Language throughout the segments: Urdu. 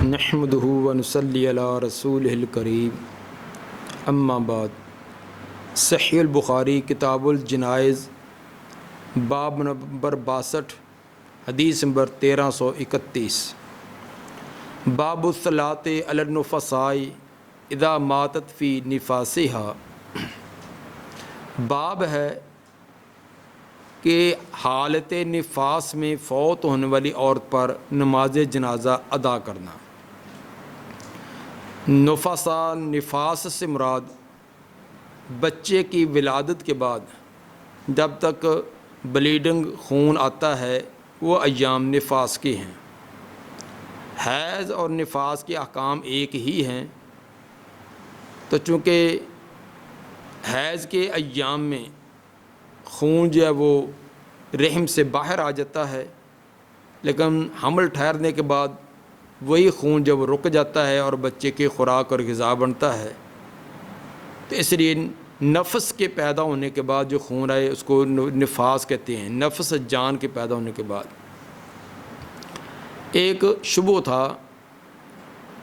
نحمدہ ونصلی علی رسولہ الکریم اما بعد۔ صحیح البخاری کتاب الجنائز باب نمبر 62 حدیث نمبر 1331 باب الصلاۃ علی النفساء اذا ماتت فی نفاسہا۔ باب ہے کہ حالت نفاس میں فوت ہونے والی عورت پر نماز جنازہ ادا کرنا۔ نفسا نفاس سے مراد بچے کی ولادت کے بعد جب تک بلیڈنگ خون آتا ہے وہ ایام نفاس کے ہیں۔ حیض اور نفاس کے احکام ایک ہی ہیں، تو چونکہ حیض کے ایام میں خون جو ہے وہ رحم سے باہر آ جاتا ہے، لیکن حمل ٹھہرنے کے بعد وہی خون جب رک جاتا ہے اور بچے کی خوراک اور غذا بنتا ہے، تو اس لیے نفس کے پیدا ہونے کے بعد جو خون آئے اس کو نفاس کہتے ہیں۔ نفس جان کے پیدا ہونے کے بعد ایک شبہ تھا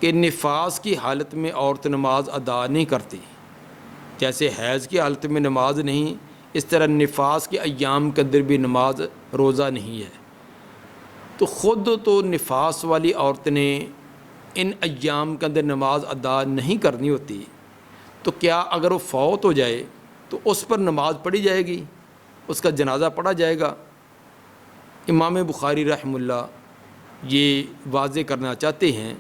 کہ نفاس کی حالت میں عورت نماز ادا نہیں کرتی، جیسے حیض کی حالت میں نماز نہیں، اس طرح نفاس کے ایام کے اندر بھی نماز روزہ نہیں ہے۔ تو خود تو نفاس والی عورت نے ان ایام کے اندر نماز ادا نہیں کرنی ہوتی، تو کیا اگر وہ فوت ہو جائے تو اس پر نماز پڑھی جائے گی، اس کا جنازہ پڑھا جائے گا؟ امام بخاری رحمہ اللہ یہ واضح کرنا چاہتے ہیں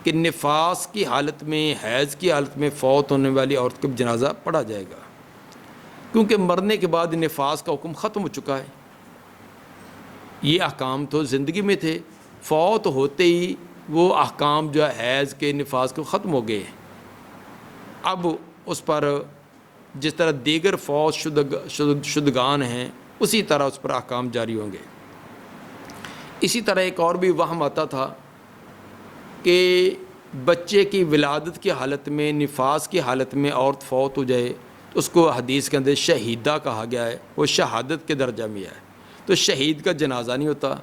کہ نفاس کی حالت میں، حیض کی حالت میں فوت ہونے والی عورت کا جنازہ پڑھا جائے گا، کیونکہ مرنے کے بعد نفاس کا حکم ختم ہو چکا ہے۔ یہ احکام تو زندگی میں تھے، فوت ہوتے ہی وہ احکام جو ہے حیض کے نفاس کو ختم ہو گئے۔ اب اس پر جس طرح دیگر فوت شدگان ہیں اسی طرح اس پر احکام جاری ہوں گے۔ اسی طرح ایک اور بھی وہم آتا تھا کہ بچے کی ولادت کی حالت میں، نفاس کی حالت میں عورت فوت ہو جائے تو اس کو حدیث کے اندر شہیدہ کہا گیا ہے، وہ شہادت کے درجہ میں ہے، تو شہید کا جنازہ نہیں ہوتا۔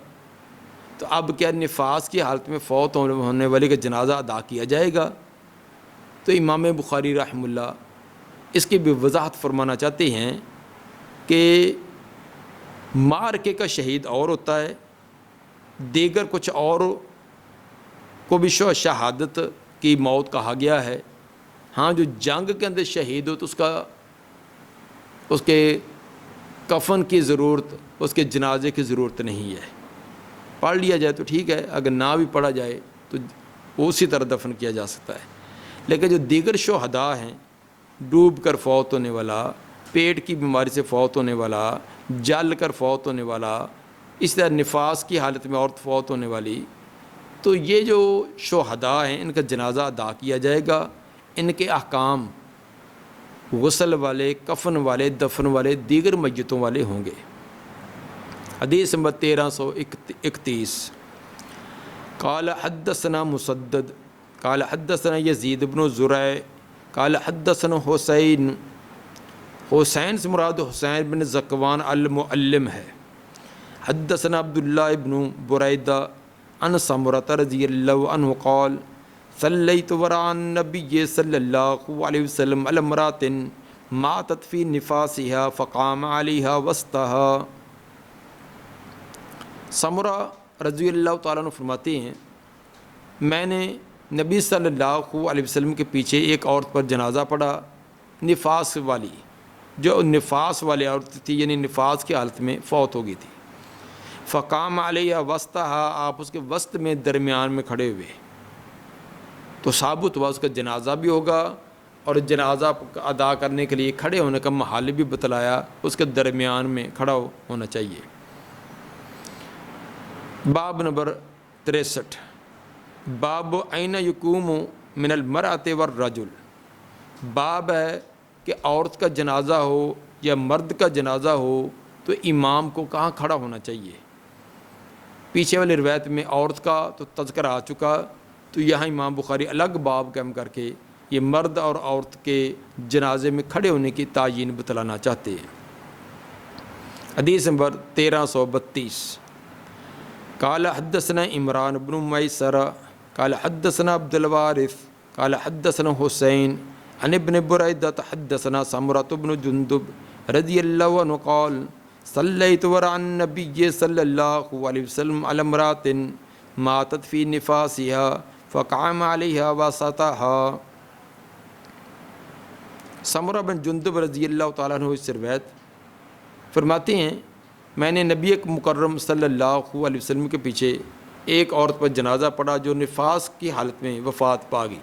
تو اب کیا نفاس کی حالت میں فوت ہونے والے کا جنازہ ادا کیا جائے گا؟ تو امام بخاری رحمہ اللہ اس کی بھی وضاحت فرمانا چاہتے ہیں کہ معرکے کا شہید اور ہوتا ہے، دیگر کچھ اور کو بھی شہادت کی موت کہا گیا ہے۔ ہاں، جو جنگ کے اندر شہید ہو تو اس کے کفن کی ضرورت، اس کے جنازے کی ضرورت نہیں ہے، پڑھ لیا جائے تو ٹھیک ہے، اگر نہ بھی پڑھا جائے تو اسی طرح دفن کیا جا سکتا ہے۔ لیکن جو دیگر شہداء ہیں، ڈوب کر فوت ہونے والا، پیٹ کی بیماری سے فوت ہونے والا، جل کر فوت ہونے والا، اس طرح نفاس کی حالت میں عورت فوت ہونے والی، تو یہ جو شہداء ہیں ان کا جنازہ ادا کیا جائے گا۔ ان کے احکام غسل والے، کفن والے، دفن والے، دیگر میتوں والے ہوں گے۔ حدیث نمبر 1331 قال حدثنا مسدد قال حدثنا یزید بن زرع قال حدثنا حسین سے مراد حسین بن ذکوان المعلم ہے۔ حدثنا عبداللہ بن بریدہ عن سمرۃ رضی اللہ عنہ قال صلیت وراء النبی صلی اللہ علیہ وسلم علی امرأۃ ماتت فی نفاسہا فقام علیہا وسطہا۔ سمرہ رضی اللہ تعالیٰ عنہ فرماتے ہیں، میں نے نبی صلی اللہ علیہ وسلم کے پیچھے ایک عورت پر جنازہ پڑھا، نفاس والی، جو نفاس والی عورت تھی، یعنی نفاس کی حالت میں فوت ہو گئی تھی۔ فقام علیہ وسطہا، آپ اس کے وسط میں، درمیان میں کھڑے ہوئے، تو ثابت ہوا اس کا جنازہ بھی ہوگا، اور جنازہ ادا کرنے کے لیے کھڑے ہونے کا محل بھی بتلایا، اس کے درمیان میں کھڑا ہونا چاہیے۔ باب نمبر 63 باب این یقوم من المرأۃ والرجل۔ باب ہے کہ عورت کا جنازہ ہو یا مرد کا جنازہ ہو تو امام کو کہاں کھڑا ہونا چاہیے۔ پیچھے والی روایت میں عورت کا تو تذکرہ آ چکا، تو یہاں امام بخاری الگ باب قائم کر کے یہ مرد اور عورت کے جنازے میں کھڑے ہونے کی تعیین بتلانا چاہتے ہیں۔ حدیث نمبر 1332 قال حدثنا عمران بن میسر قال حدثنا عبد الوارث قال حدثنا حسین عن ابن بریدہ حدثنا سمرۃ بن جندب رضی اللہ عنہ قال صلیت وراء النبی صلی اللہ علیہ وسلم علی امرأۃ ماتت فی نفاسها فقام علیہا وسطها۔ سمرہ بن جندب رضی اللہ تعالیٰ عنہ اس سے روایت فرماتے ہیں میں نے نبی مکرم صلی اللہ علیہ وسلم کے پیچھے ایک عورت پر جنازہ پڑھا جو نفاس کی حالت میں وفات پا گئی۔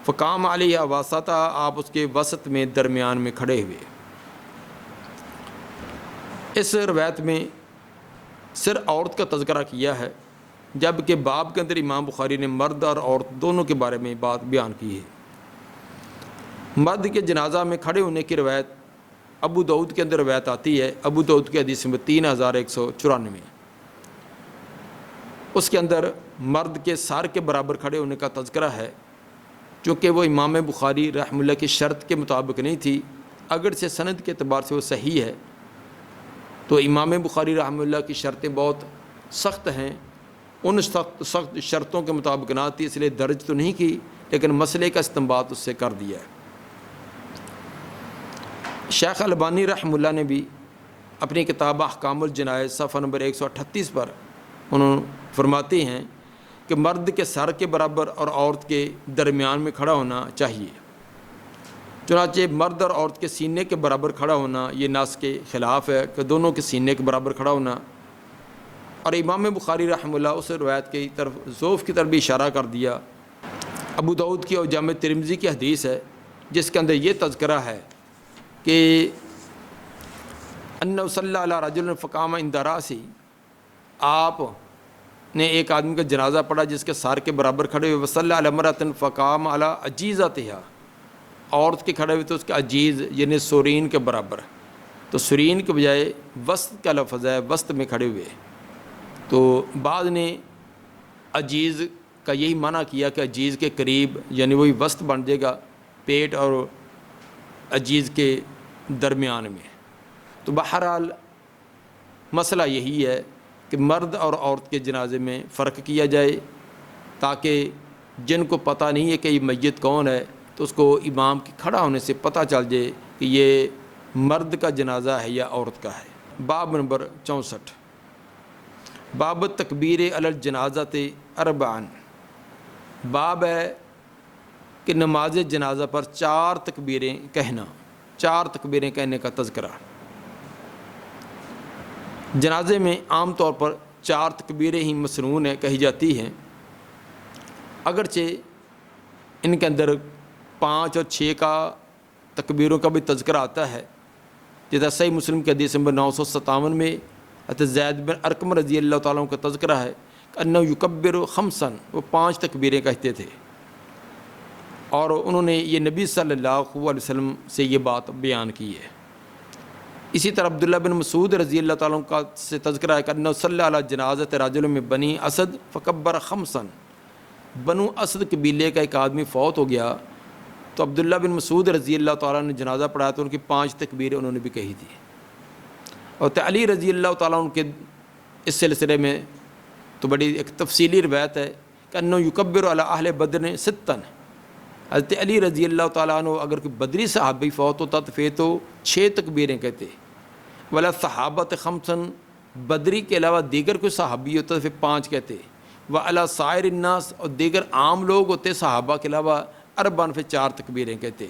فقام علیہ وسطها، آپ اس کے وسط میں درمیان میں کھڑے ہوئے۔ اس روایت میں صرف عورت کا تذکرہ کیا ہے، جبکہ باب کے اندر امام بخاری نے مرد اور عورت دونوں کے بارے میں بات بیان کی ہے۔ مرد کے جنازہ میں کھڑے ہونے کی روایت ابو داؤد کے اندر روایت آتی ہے، ابو داؤد کی حدیث میں 3194، اس کے اندر مرد کے سر کے برابر کھڑے ہونے کا تذکرہ ہے، چونکہ وہ امام بخاری رحمہ اللہ کی شرط کے مطابق نہیں تھی، اگرچہ سند کے اعتبار سے وہ صحیح ہے، تو امام بخاری رحمہ اللہ کی شرطیں بہت سخت ہیں، ان سخت شرطوں کے مطابق نہ تھی، اس لیے درج تو نہیں کی، لیکن مسئلے کا استنباط اس سے کر دیا ہے۔ شیخ البانی رحمہ اللہ نے بھی اپنی کتاب احکام الجنائز صفحہ نمبر 138 پر انہوں فرماتے ہیں کہ مرد کے سر کے برابر اور عورت کے درمیان میں کھڑا ہونا چاہیے، چنانچہ مرد اور عورت کے سینے کے برابر کھڑا ہونا یہ نص کے خلاف ہے کہ دونوں کے سینے کے برابر کھڑا ہونا، اور امام بخاری رحمہ اللہ اس روایت کی طرف ضعف کی طرف بھی اشارہ کر دیا۔ ابو داؤد کی اور جامع ترمذی کی حدیث ہے جس کے اندر یہ تذکرہ ہے کہ انہ صلی علی رجل فقام عند رأسہ، آپ نے ایک آدمی کا جنازہ پڑھا جس کے سر کے برابر کھڑے ہوئے، وصلی علی امرأۃ فقام علی عجیزتہا، عورت کے کھڑے ہوئے تو اس کے عجیز یعنی سورین کے برابر، تو سورین کے بجائے وسط کا لفظ ہے، وسط میں کھڑے ہوئے، تو بعض نے عجیز کا یہی معنی کیا کہ عجیز کے قریب یعنی وہی وسط بن جائے گا پیٹ اور عجیز کے درمیان میں۔ تو بہرحال مسئلہ یہی ہے کہ مرد اور عورت کے جنازے میں فرق کیا جائے تاکہ جن کو پتہ نہیں ہے کہ یہ میت کون ہے تو اس کو امام کے کھڑا ہونے سے پتہ چل جائے کہ یہ مرد کا جنازہ ہے یا عورت کا ہے۔ باب نمبر 64، باب تکبیر علی الجنازۃ اربعا، باب ہے کہ نماز جنازہ پر 4 تکبیریں کہنا، 4 تکبیریں کہنے کا تذکرہ۔ جنازے میں عام طور پر 4 تکبیریں ہی مسنون ہیں، کہی جاتی ہیں، اگرچہ ان کے اندر 5 اور 6 کا تکبیروں کا بھی تذکرہ آتا ہے، جیسا صحیح مسلم کی حدیث نمبر 957 میں حضرت زید بن ارقم رضی اللہ تعالیٰ عنہ کا تذکرہ ہے کہ انہ یکبر خمسا، وہ 5 تکبیریں کہتے تھے، اور انہوں نے یہ نبی صلی اللہ علیہ وسلم سے یہ بات بیان کی ہے۔ اسی طرح عبداللہ بن مسعود رضی اللہ تعالیٰ عنہ کا سے تذکرہ ہے کہ انہ صلی علی جنازۃ رجل من بنی اسد فکبر خمسا، بنو اسد قبیلے کا ایک آدمی فوت ہو گیا تو عبداللہ بن مسعود رضی اللہ تعالیٰ نے جنازہ پڑھایا تو ان کی 5 تکبیریں انہوں نے بھی کہی تھی۔ اور علی رضی اللہ تعالیٰ عنہ کے اس سلسلے میں تو بڑی ایک تفصیلی روایت ہے کہ انہ یکبر علی اہل بدر ستا، حضرت علی رضی اللہ تعالیٰ عنہ اگر کوئی بدری صحابی فوت ہوتا تو پھر تو 6 تکبیریں کہتے، ولا صحابت خمسن، بدری کے علاوہ دیگر کوئی صحابی ہوتا تو پھر 5 کہتے، وعلی سائر الناس، اور دیگر عام لوگ ہوتے صحابہ کے علاوہ اربعا، پھر 4 تکبیریں کہتے۔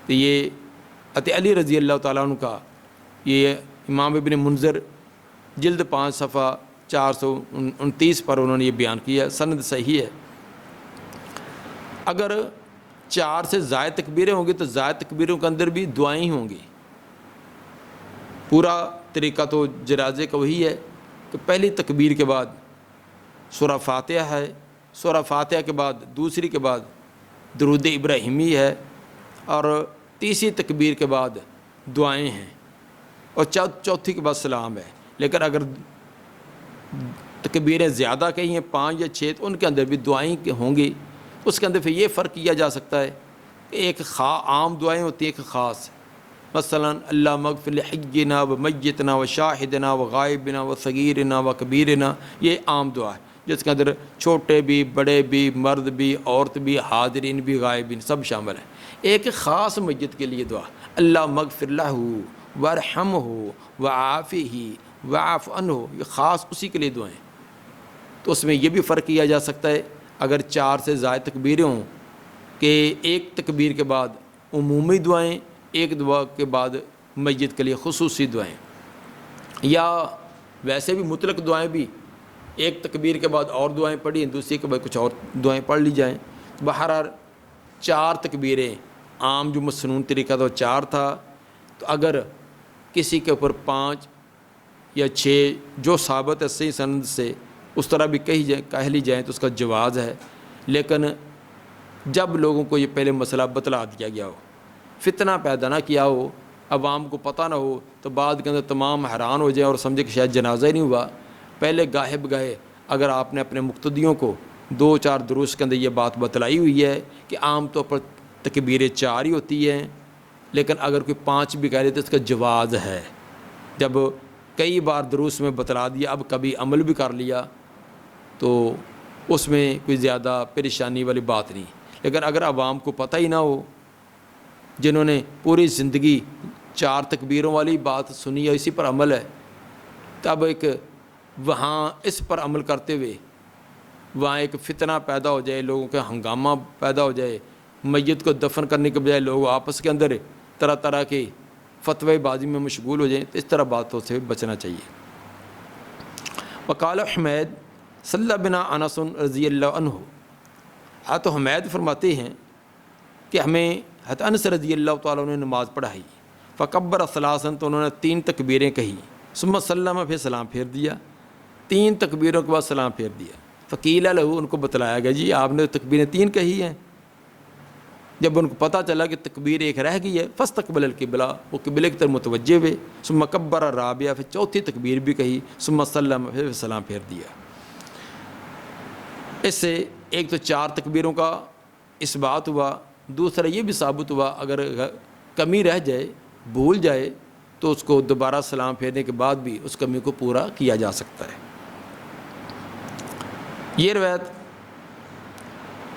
تو یہ حضرت علی رضی اللہ تعالیٰ عنہ کا یہ امام ابن منذر جلد 5 صفحہ 429 پر انہوں نے یہ بیان کیا، سند صحیح ہے۔ اگر 4 سے زائد تکبیریں ہوں گی تو زائد تکبیروں کے اندر بھی دعائیں ہوں گی۔ پورا طریقہ تو جنازے کا وہی ہے کہ پہلی تکبیر کے بعد سورہ فاتحہ ہے، سورہ فاتحہ کے بعد دوسری کے بعد درود ابراہیمی ہے، اور تیسری تکبیر کے بعد دعائیں ہیں، اور چوتھی کے بعد سلام ہے۔ لیکن اگر تکبیریں زیادہ کہیں ہیں 5 یا 6 تو ان کے اندر بھی دعائیں ہوں گی۔ اس کے اندر پھر یہ فرق کیا جا سکتا ہے کہ ایک عام دعائیں ہوتی ہیں، ایک خاص، مثلا اللہ مغفر لحینا و میتنا و شاہدنا و غائبنا و صغیرنا و کبیرنا، یہ عام دعا ہے۔ جس کے اندر چھوٹے بھی، بڑے بھی، مرد بھی، عورت بھی، حاضرین بھی، غائبین سب شامل ہیں۔ ایک خاص میت کے لیے دعا، اللہ مغفر لہ وارحمہ وعافہ واعف عنہ، یہ خاص اسی کے لیے دعائیں۔ تو اس میں یہ بھی فرق کیا جا سکتا ہے اگر 4 سے زائد تکبیریں ہوں کہ ایک تکبیر کے بعد عمومی دعائیں، ایک دعا کے بعد میت کے لیے خصوصی دعائیں، یا ویسے بھی مطلق دعائیں بھی ایک تکبیر کے بعد اور دعائیں پڑھی، دوسری کے بعد کچھ اور دعائیں پڑھ لی جائیں۔ بہرحال 4 تکبیریں عام جو مسنون طریقہ تو 4 تھا، تو اگر کسی کے اوپر 5 یا 6 جو ثابت ہے صحیح سند سے اس طرح بھی کہہ لی جائیں تو اس کا جواز ہے۔ لیکن جب لوگوں کو یہ پہلے مسئلہ بتلا دیا گیا ہو، فتنہ پیدا نہ کیا ہو، عوام کو پتہ نہ ہو، تو بعد کے اندر تمام حیران ہو جائیں اور سمجھے کہ شاید جنازہ ہی نہیں ہوا۔ پہلے گاہے بگاہے اگر آپ نے اپنے مقتدیوں کو 2-4 دروس کے اندر یہ بات بتلائی ہوئی ہے کہ عام طور پر تکبیریں 4 ہی ہوتی ہیں، لیکن اگر کوئی 5 بھی کہہ لے تو اس کا جواز ہے۔ جب کئی بار دروس میں بتلا دیا، اب کبھی عمل بھی کر لیا تو اس میں کوئی زیادہ پریشانی والی بات نہیں۔ لیکن اگر عوام کو پتہ ہی نہ ہو، جنہوں نے پوری زندگی 4 تکبیروں والی بات سنی ہے، اسی پر عمل ہے، تب ایک وہاں اس پر عمل کرتے ہوئے وہاں ایک فتنہ پیدا ہو جائے، لوگوں کا ہنگامہ پیدا ہو جائے، میت کو دفن کرنے کے بجائے لوگ آپس کے اندر طرح طرح کے فتوی بازی میں مشغول ہو جائیں، تو اس طرح باتوں سے بچنا چاہیے۔ وقال حمید صلی بنا انس رضی اللہ عنہ، حضرت حمید فرماتے ہیں کہ ہمیں حضرت انس رضی اللہ تعالیٰ عنہ نے نماز پڑھائی، فکبر ثلاثا، تو انہوں نے 3 تکبیریں کہی، ثم سلم، پھر سلام پھیر دیا، 3 تکبیروں کے بعد سلام پھیر دیا۔ فقیل لہو، ان کو بتلایا گیا جی آپ نے تکبیریں 3 کہی ہیں۔ جب ان کو پتہ چلا کہ تکبیر ایک رہ گئی ہے، فاستقبل القبلہ، وہ قبلے کی طرف متوجہ ہوئے، ثم کبر الرابعہ، پھر 4تھی تکبیر بھی کہی، ثم سلم، پھر سلام پھیر دیا۔ اس سے ایک تو 4 تکبیروں کا اس بات ہوا، دوسرا یہ بھی ثابت ہوا اگر کمی رہ جائے، بھول جائے، تو اس کو دوبارہ سلام پھیرنے کے بعد بھی اس کمی کو پورا کیا جا سکتا ہے۔ یہ روایت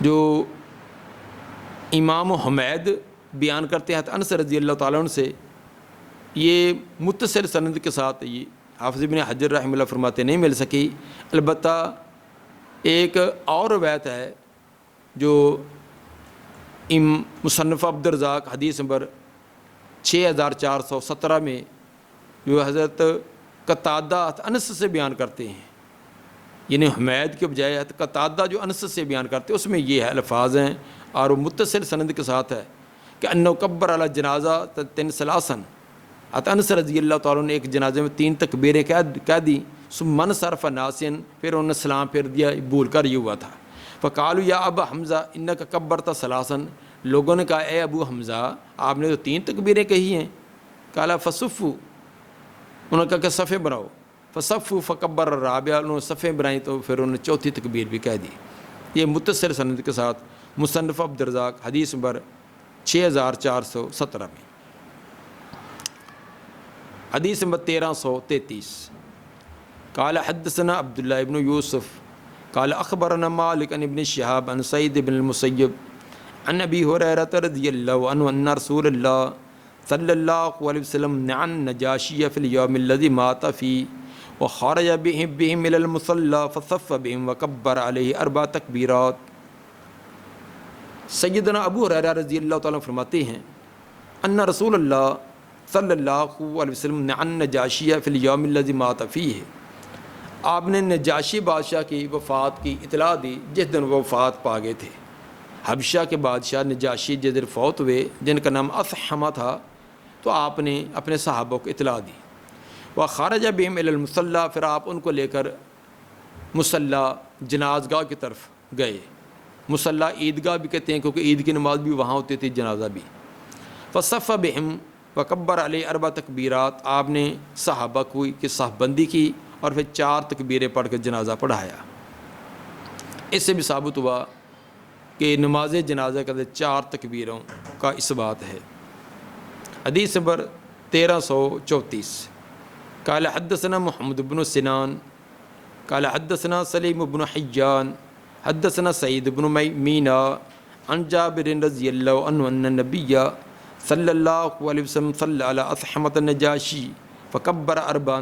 جو امام حمید بیان کرتے ہیں انس رضی اللہ تعالیٰ عنہ سے، یہ متصل سند کے ساتھ، یہ حافظ ابن حجر رحمہ اللہ فرماتے نہیں مل سکی۔ البتہ ایک اور روایت ہے جو مصنف عبد الرزاق حدیث نمبر 6417 میں، جو حضرت قتادہ انس سے بیان کرتے ہیں، یعنی حمید کے بجائے حضرت قتادہ جو انس سے بیان کرتے ہیں، اس میں یہ الفاظ ہیں اور وہ متصل سند کے ساتھ ہے کہ انہ کبر علی جنازہ 3 ثلاثاً، حضرت انس رضی اللہ تعالیٰ نے ایک جنازے میں 3 تکبیریں کہہ دیں، ثم انصرف ناسین، پھر انہوں نے سلام پھیر دیا، بھول کر یہ ہوا تھا۔ فقالوا یا ابا حمزہ انک کبرت ثلاثاً، لوگوں نے کہا اے ابو حمزہ آپ نے تو 3 تکبیریں کہی ہیں۔ قال فصفوا، انہوں نے کہا کہ صفیں بناؤ، فصفوا فکبر الرابعہ، انہوں نے صفیں بنائیں تو پھر انہوں نے 4تھی تکبیر بھی کہہ دی۔ یہ متصل سند کے ساتھ مصنف عبد الرزاق حدیث نمبر 6417 میں۔ حدیث نمبر 1333، قال حدثنا عبداللہ ابن یوسف قال اخبرنا مالک عن ابن شہاب عن سعید بن المسیب عن ابی ہریرہ رضی اللہ عنہ ان رسول اللہ صلی اللہ علیہ وسلم نعى النجاشی فی اليوم الذي مات فيه وخرج بهم الى المصلى فصف بهم وكبر عليه 4 تکبیرات۔ سیدنا ابو ہریرہ رضی اللہ تعالیٰ فرماتے ہیں ان رسول اللہ صلی اللہ علیہ وسلم نعى النجاشی فی اليوم الذي مات فيه، آپ نے نجاشی بادشاہ کی وفات کی اطلاع دی جس دن وہ وفات پا گئے تھے۔ حبشہ کے بادشاہ نجاشی جس دن فوت ہوئے، جن کا نام اصحمہ تھا، تو آپ نے اپنے صحابہ کو اطلاع دی۔ وخرج بهم الى المصلی، پھر آپ ان کو لے کر مصلی جنازگاہ کی طرف گئے۔ مصلی عیدگاہ بھی کہتے ہیں کیونکہ عید کی نماز بھی وہاں ہوتی تھی، جنازہ بھی۔ فصف بهم وکبر علیہ 4 تکبیرات، آپ نے صحابہ کی صف بندی کی اور پھر 4 تکبیریں پڑھ کے جنازہ پڑھایا۔ اس سے بھی ثابت ہوا کہ نماز جنازہ کا 4 تکبیروں کا اس بات ہے۔ حدیث نمبر 1334، قال حدثنا محمد بن سنان قال حدثنا سلیم بن حیان حدثنا سعید بن مینا عن جابر رضی اللہ عنہ ان النبی صلی اللہ علیہ وسلم صلی علی اصحمۃ النجاشی فکبر اربعا.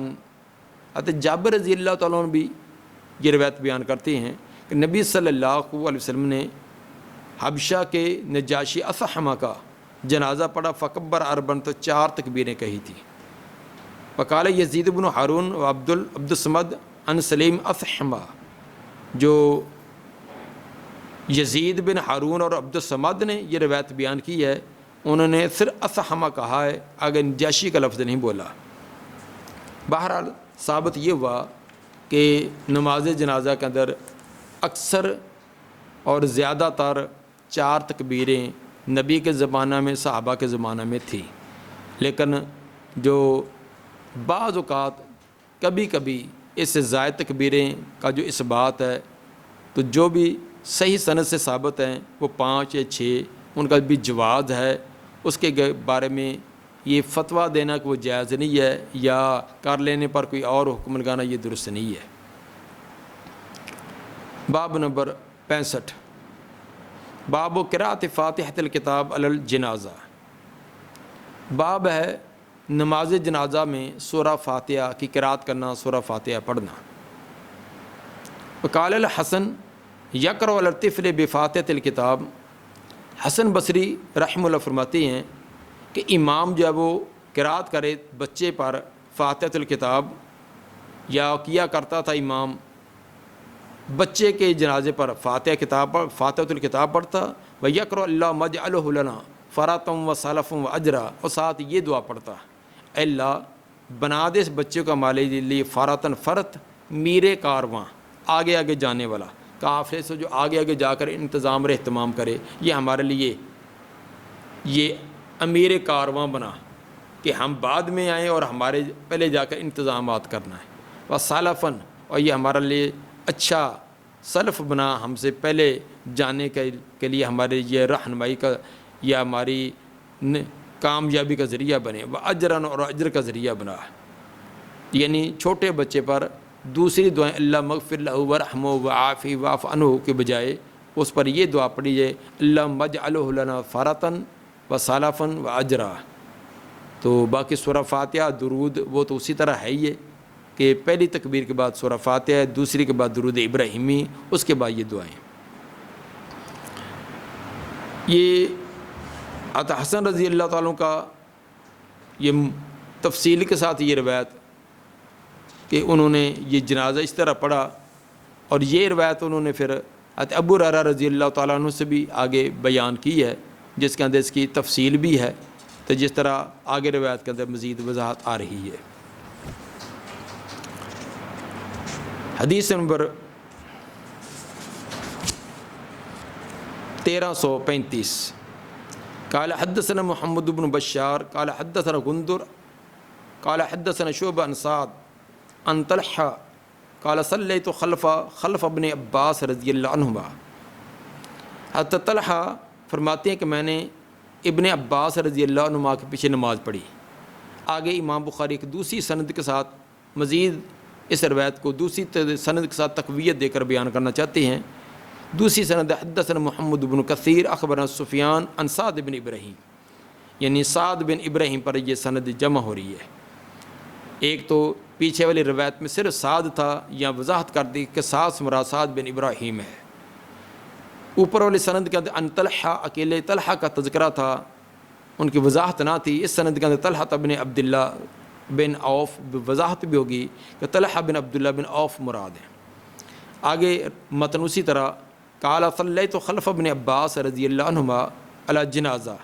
حضرت جابر رضی اللہ تعالیٰ عنہ بھی یہ روایت بیان کرتے ہیں کہ نبی صلی اللہ علیہ وسلم نے حبشہ کے نجاشی اصحمہ کا جنازہ پڑھا. فکبر اربعا تو 4 تکبیریں کہی تھیں. وقال یزید بن ہارون و عبد الصمد عن سلیم اصحمہ. جو یزید بن ہارون اور عبد الصمد نے یہ روایت بیان کی ہے انہوں نے صرف اصحمہ کہا ہے, آگے نجاشی کا لفظ نہیں بولا. بہرحال ثابت یہ ہوا کہ نماز جنازہ کے اندر اکثر اور زیادہ تر 4 تکبیریں نبی کے زمانہ میں صحابہ کے زمانہ میں تھی, لیکن جو بعض اوقات کبھی کبھی اس سے زائد تکبیریں کا جو اس بات ہے تو جو بھی صحیح سند سے ثابت ہیں وہ 5 یا 6 ان کا بھی جواز ہے. اس کے بارے میں یہ فتویٰ دینا کہ وہ جائز نہیں ہے یا کر لینے پر کوئی اور حکم لگانا یہ درست نہیں ہے. باب نمبر 65 باب قراءۃ فاتحۃ الکتاب علی الجنازہ. باب ہے نماز جنازہ میں سورہ فاتحہ کی قراءت کرنا, سورہ فاتحہ پڑھنا. وقال الحسن یقرأ علی الطفل بفاتحۃ الکتاب. حسن بصری رحمہ اللہ فرماتے ہیں کہ امام جو ہے وہ قراءت کرے بچے پر فاتحۃ الکتاب, یا کیا کرتا تھا امام بچے کے جنازے پر فاتحۃ الکتاب پڑھتا. وَيَقْرَأُ اللَّهُمَّ اجْعَلْهُ لَنَا فَرَاطًا وَسَلَفًا وَأَجْرًا, اور ساتھ یہ دعا پڑھتا اے اللہ بنا دے اس بچے کا ہمارے لیے فراطن فرت میرے کارواں, آگے آگے جانے والا, قافلے سے جو آگے آگے جا کر انتظام اور اہتمام کرے, یہ ہمارے لیے یہ امیر کارواں بنا کہ ہم بعد میں آئیں اور ہمارے پہلے جا کر انتظامات کرنا ہے. وَسَلَفًا, اور یہ ہمارے لیے اچھا سلف بنا, ہم سے پہلے جانے کے لیے ہمارے یہ رہنمائی کا یا ہماری کامیابی کا ذریعہ بنے. وَأَجْرًا, اور اجر کا ذریعہ بنا. یعنی چھوٹے بچے پر دوسری دعائیں اللہ مغفر لہ ورحمہ وعافی واعف عنہ کے بجائے اس پر یہ دعا پڑھی جائے اللہم اجعلہ لنا فرطًا وسلفًا واجرا. تو باقی سورہ فاتحہ درود وہ تو اسی طرح ہے ہی ہے کہ پہلی تکبیر کے بعد سورہ فاتحہ ہے, دوسری کے بعد درود ابراہیمی, اس کے بعد یہ دعائیں. یہ عطا حسن رضی اللہ تعالیٰ کا یہ تفصیل کے ساتھ یہ روایت کہ انہوں نے یہ جنازہ اس طرح پڑھا, اور یہ روایت انہوں نے پھر ابو ہریرہ رضی اللہ تعالیٰ عنہ سے بھی آگے بیان کی ہے, جس کے اندر اس کی تفصیل بھی ہے. تو جس طرح آگے روایت کے اندر مزید وضاحت آ رہی ہے. حدیث نمبر 1335 قال حدثنا محمد بن بشار قال حدثنا غندر قال حدثنا شعبہ عن سعد عن طلحہ قال صلیت خلف ابن عباس رضی اللہ عنہما. حضرت طلحہ فرماتے ہیں کہ میں نے ابن عباس رضی اللہ عنہما کے پیچھے نماز پڑھی. آگے امام بخاری ایک دوسری سند کے ساتھ مزید اس روایت کو دوسری سند کے ساتھ تقویت دے کر بیان کرنا چاہتے ہیں. دوسری سند حدثنا محمد بن کثیر اخبرنا سفیان عن سعد بن ابراہیم, یعنی سعد بن ابراہیم پر یہ سند جمع ہو رہی ہے. ایک تو پیچھے والی روایت میں صرف سعد تھا, یا وضاحت کر دی کہ سعد سے مراد سعد بن ابراہیم ہے. اوپر والی سند کے اندر ان طلحہ اکیلے طلحہ کا تذکرہ تھا, ان کی وضاحت نہ تھی. اس سند کے اندر طلحہ بن عبداللہ بن عوف وضاحت بھی ہوگی کہ طلحہ بن عبداللہ بن عوف مراد ہے. آگے متن اسی طرح قال صلیت خلف ابن عباس رضی اللہ عنہما علی جنازہ.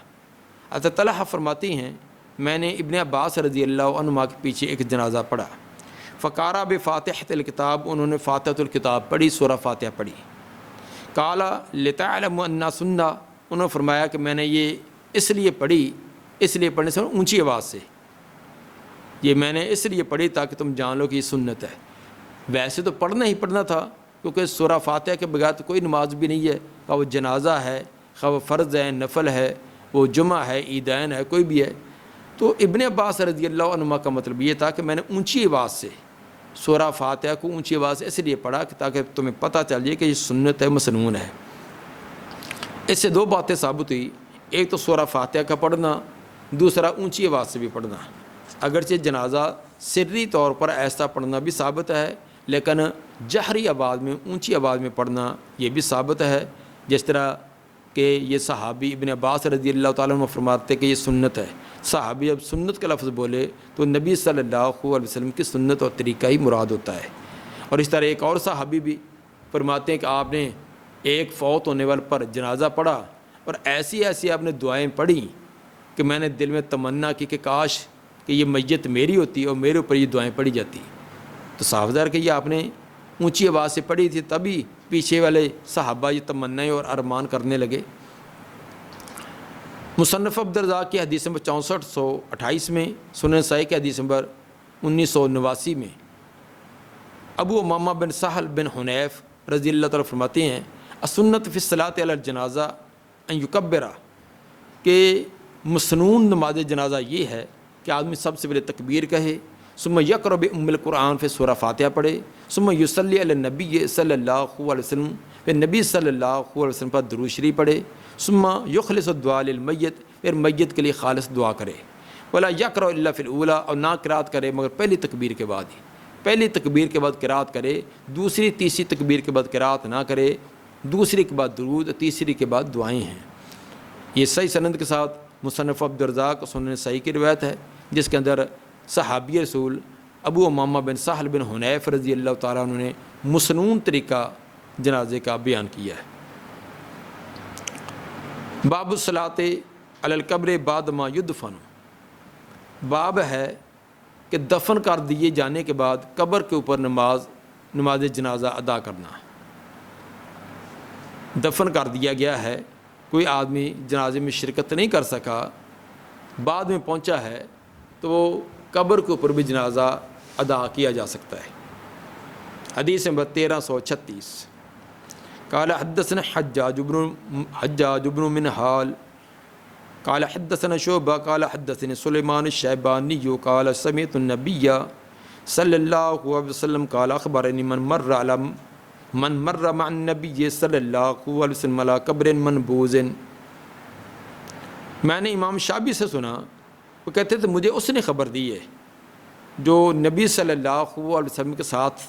حضرت طلحہ فرماتی ہیں میں نے ابن عباس رضی اللہ عنہما کے پیچھے ایک جنازہ پڑھا. فقارا بفاتحۃ الکتاب, انہوں نے فاتحۃ الکتاب پڑھی, سورہ فاتحہ پڑھی. قال لتعلم انا سنہ, انہوں نے فرمایا کہ میں نے یہ اس لیے پڑھنے سے اونچی آواز سے, یہ میں نے اس لیے پڑھی تاکہ تم جان لو کہ یہ سنت ہے. ویسے تو پڑھنا ہی پڑھنا تھا, کیونکہ سورہ فاتحہ کے بغیر تو کوئی نماز بھی نہیں ہے, خواہ وہ جنازہ ہے, خواہ وہ فرض ہے, نفل ہے, وہ جمعہ ہے, عیدین ہے, کوئی بھی ہے. تو ابن عباس رضی اللہ عنہ کا مطلب یہ تھا کہ میں نے اونچی آواز سے سورہ فاتحہ کو اونچی آواز سے اس لیے پڑھا کہ تاکہ تمہیں پتہ چل جائے کہ یہ سنت ہے، مسنون ہے۔ اس سے دو باتیں ثابت ہوئی، ایک تو سورہ فاتحہ کا پڑھنا، دوسرا اونچی آواز سے بھی پڑھنا۔ اگرچہ جنازہ سری طور پر ایسا پڑھنا بھی ثابت ہے، لیکن جہری آواز میں، اونچی آواز میں پڑھنا یہ بھی ثابت ہے، جس طرح کہ یہ صحابی ابن عباس رضی اللہ تعالیٰ عنہ فرماتے کہ یہ سنت ہے۔ صحابی جب سنت کا لفظ بولے تو نبی صلی اللہ علیہ وسلم کی سنت اور طریقہ ہی مراد ہوتا ہے۔ اور اس طرح ایک اور صحابی بھی فرماتے ہیں کہ آپ نے ایک فوت ہونے والے پر جنازہ پڑھا اور ایسی ایسی آپ نے دعائیں پڑھی کہ میں نے دل میں تمنا کی کہ کاش کہ یہ میت میری ہوتی اور میرے اوپر یہ دعائیں پڑھی جاتی۔ تو صاف ظاہر کہ یہ آپ نے اونچی آواز سے پڑھی تھی، تبھی پیچھے والے صحابہ یہ تمنائیں اور ارمان کرنے لگے۔ مصنف عبدالرزاق کی حدیث نمبر 6428 میں، سنن نسائی کی حدیث نمبر 1989 میں ابو امامہ بن سہل بن حنیف رضی اللہ تعالیٰ فرماتے ہیں السنت فی الصلاۃ علی الجنازہ ان یکبرہ، کہ مسنون نماز جنازہ یہ ہے کہ آدمی سب سے پہلے تکبیر کہے، ثم یقرأ بأم القرآن، پھر سورہ فاتحہ پڑھے، ثم یصلی علی النبی صلی اللہ علیہ وسلم، پھر نبی صلی اللہ علیہ وسلم پر درود شریف پڑھے، ثم یخلص الدعاء للمیت، پھر میت کے لیے خالص دعا کرے، ولا یقرأ الا فی الاولی، اور نہ قرات کرے مگر پہلی تکبیر کے بعد ہی، پہلی تکبیر کے بعد قرات کرے، دوسری تیسری تکبیر کے بعد قرات نہ کرے، دوسری کے بعد درود، تیسری کے بعد دعائیں ہیں۔ یہ صحیح سند کے ساتھ مصنف عبدالرزاق سنن نسائی کی روایت ہے، جس کے اندر صحابی رسول ابو امامہ بن سہل بن حنیف رضی اللہ تعالیٰ عنہ نے مسنون طریقہ جنازے کا بیان کیا ہے۔ باب الصلاۃ علی القبر بعد ما یدفن، باب ہے کہ دفن کر دیے جانے کے بعد قبر کے اوپر نماز جنازہ ادا کرنا۔ دفن کر دیا گیا ہے، کوئی آدمی جنازے میں شرکت نہیں کر سکا، بعد میں پہنچا ہے تو وہ قبر کے اوپر بھی جنازہ ادا کیا جا سکتا ہے۔ حدیث نمبر 1336 قال حدثنا حجاج بن منہال قال حدثنا شعبہ قال حدثنا سلیمان الشیبانی قال سمعت النبی صلی اللہ علیہ وسلم قال اخبرنی من مر مع النبی صلی اللہ علیہ وسلم علی قبر منبوذ، میں نے امام شعبی سے سنا، وہ کہتے تھے مجھے اس نے خبر دی ہے جو نبی صلی اللہ علیہ وسلم کے ساتھ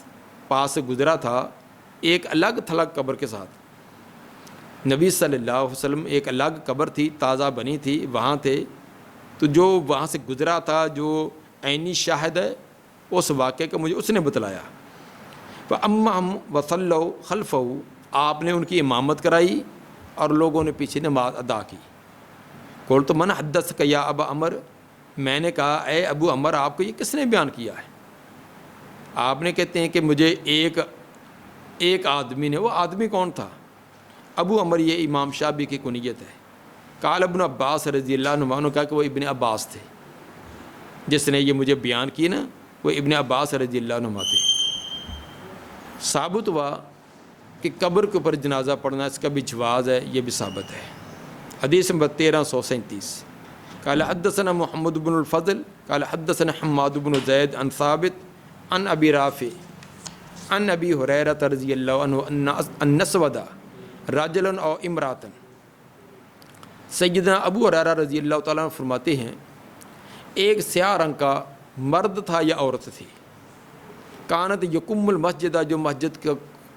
پاس سے گزرا تھا، ایک الگ تھلگ قبر کے ساتھ۔ نبی صلی اللہ علیہ وسلم ایک الگ قبر تھی، تازہ بنی تھی، وہاں تھے، تو جو وہاں سے گزرا تھا، جو عینی شاہد ہے اس واقعے کا مجھے اس نے بتلایا۔ فَأَمَّهُمْ وَصَلَّوْا خَلْفَهُ، آپ نے ان کی امامت کرائی اور لوگوں نے پیچھے نماز ادا کی۔ قُلْتُ مَنْ حَدَّثَكَ يَا أَبَا عَمْرٍ، میں نے کہا اے ابو عمر آپ کو یہ کس نے بیان کیا ہے؟ آپ نے کہتے ہیں کہ مجھے ایک آدمی نے، وہ آدمی کون تھا؟ ابو عمر یہ امام شعبی کی کنیت ہے۔ قال ابن عباس رضی اللہ عنہ، نے کہا کہ وہ ابن عباس تھے، جس نے یہ مجھے بیان کی نا وہ ابن عباس رضی اللہ عنہ تھے۔ ثابت ہوا کہ قبر کے اوپر جنازہ پڑھنا اس کا بھی جواز ہے، یہ بھی ثابت ہے۔ حدیث نمبر 1337 قال حدثنا محمد بن الفضل قال حدثنا حماد بن زید عن ثابت عن ابی رافع عن ابی ہریرہ رضی اللہ عنہ ان اسود رجلا او امرأۃ، سیدنا ابو ہریرہ رضی اللہ تعالیٰ عنہ فرماتے ہیں ایک سیاہ رنگ کا مرد تھا یا عورت تھی، کانت یقم المسجد، جو مسجد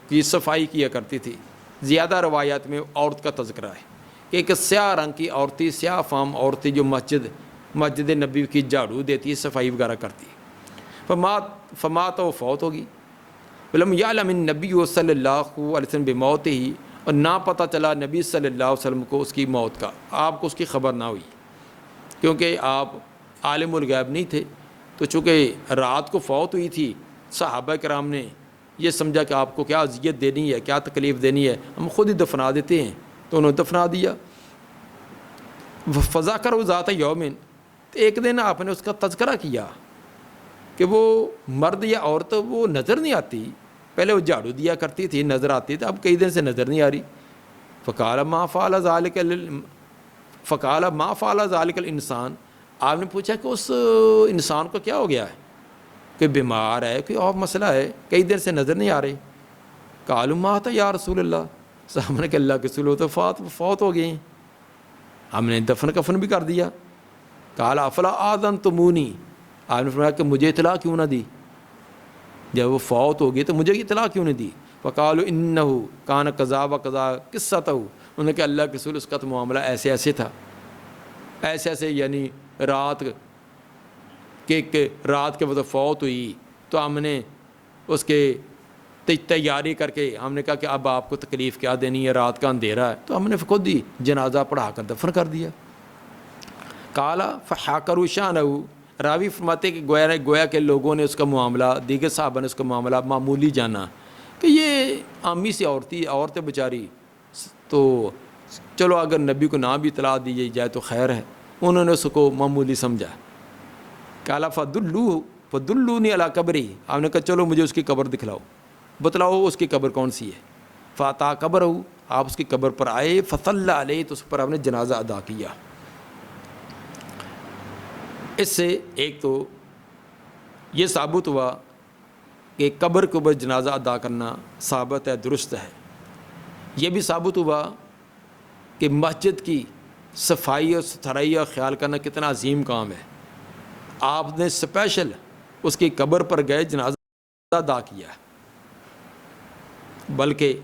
کی صفائی کیا کرتی تھی۔ زیادہ روایات میں عورت کا تذکرہ ہے کہ ایک سیاہ رنگ کی عورتی، سیاہ فام عورتی جو مسجد نبی کی جھاڑو دیتی، صفائی وغیرہ کرتی، فمات و فوت ہوگی۔ ولم یعلم النبی صلی اللہ علیہ وسلم بموت ہی، اور نہ پتہ چلا نبی صلی اللہ علیہ وسلم کو اس کی موت کا، آپ کو اس کی خبر نہ ہوئی، کیونکہ آپ عالم الغیب نہیں تھے۔ تو چونکہ رات کو فوت ہوئی تھی، صحابہ کرام نے یہ سمجھا کہ آپ کو کیا اذیت دینی ہے، کیا تکلیف دینی ہے، ہم خود ہی دفنا دیتے ہیں، تو انہوں نے دفنا دیا۔ فذکر ذات یومن، ایک دن آپ نے اس کا تذکرہ کیا کہ وہ مرد یا عورت وہ نظر نہیں آتی، پہلے وہ جھاڑو دیا کرتی تھی نظر آتی تھی، اب کئی دن سے نظر نہیں آ رہی۔ فقال ما فعل ذلك الانسان، آپ نے پوچھا کہ اس انسان کو کیا ہو گیا ہے؟ کوئی بیمار ہے، کوئی اور مسئلہ ہے، کئی دن سے نظر نہیں آ رہے. قالوا مات یا رسول اللہ، صاحب نے کہ اللہ کے رسول، تو فوت ہو گئے ہیں، ہم نے دفن کفن بھی کر دیا. قال افلا آذنتمونی، آپ نے فرمایا کہ مجھے اطلاع کیوں نہ دی، جب وہ فوت ہو گئے تو مجھے اطلاع کیوں نہیں دی. فقالوا انہ کان قضا و قضا قصتہ، انہوں نے کہ اللہ کے رسول اس کا تو معاملہ ایسے ایسے تھا، ایسے ایسے، یعنی رات کے وقت فوت ہوئی تو ہم نے اس کے تیاری کر کے ہم نے کہا کہ اب آپ کو تکلیف کیا دینی ہے، رات کا اندھیرا ہے، تو ہم نے خود ہی جنازہ پڑھا کر دفن کر دیا. کالا فحاکروا شانہ، راوی فرماتے کہ گویا کہ لوگوں نے اس کا معاملہ، دیگر صحابہ نے اس کا معاملہ معمولی جانا کہ یہ عامی سی عورتیں بیچاری، تو چلو اگر نبی کو نہ بھی اطلاع دی جائے تو خیر ہے، انہوں نے اس کو معمولی سمجھا. کالا فدلونی علی قبری، آپ نے کہا چلو مجھے اس کی قبر دکھلاؤ، بتلاؤ اس کی قبر کون سی ہے. فاتا قبر ہو، آپ اس کی قبر پر آئے، فصلی علیہ، تو اس پر آپ نے جنازہ ادا کیا. اس سے ایک تو یہ ثابت ہوا کہ قبر کے اوپر جنازہ ادا کرنا ثابت ہے، درست ہے. یہ بھی ثابت ہوا کہ مسجد کی صفائی اور ستھرائی اور خیال کرنا کتنا عظیم کام ہے. آپ نے اسپیشل اس کی قبر پر گئے، جنازہ ادا کیا. بلکہ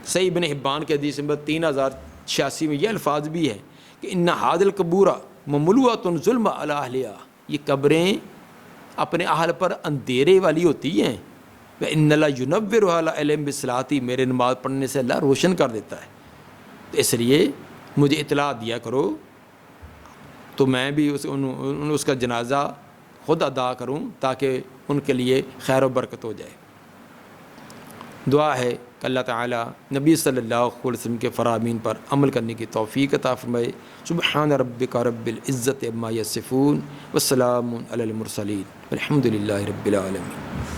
صحیح ابن حبان کے حدیث نمبر 3086 میں یہ الفاظ بھی ہے کہ ان ھذا القبور مملوءۃ ظلم علی اہلھا، یہ قبریں اپنے اہل پر اندھیرے والی ہوتی ہیں. ان اللہ ینورھا علیہم بالصلاۃ، میرے نماز پڑھنے سے اللہ روشن کر دیتا ہے. تو اس لیے مجھے اطلاع دیا کرو تو میں بھی اس کا جنازہ خود ادا کروں تاکہ ان کے لیے خیر و برکت ہو جائے. دعا ہے کہ اللہ تعالیٰ نبی صلی اللہ علیہ وسلم کے فرامین پر عمل کرنے کی توفیق عطا فرمائے. سبحان ربک رب العزت عما یصفون، والسلام علی المرسلین، والحمد للہ رب العالمین.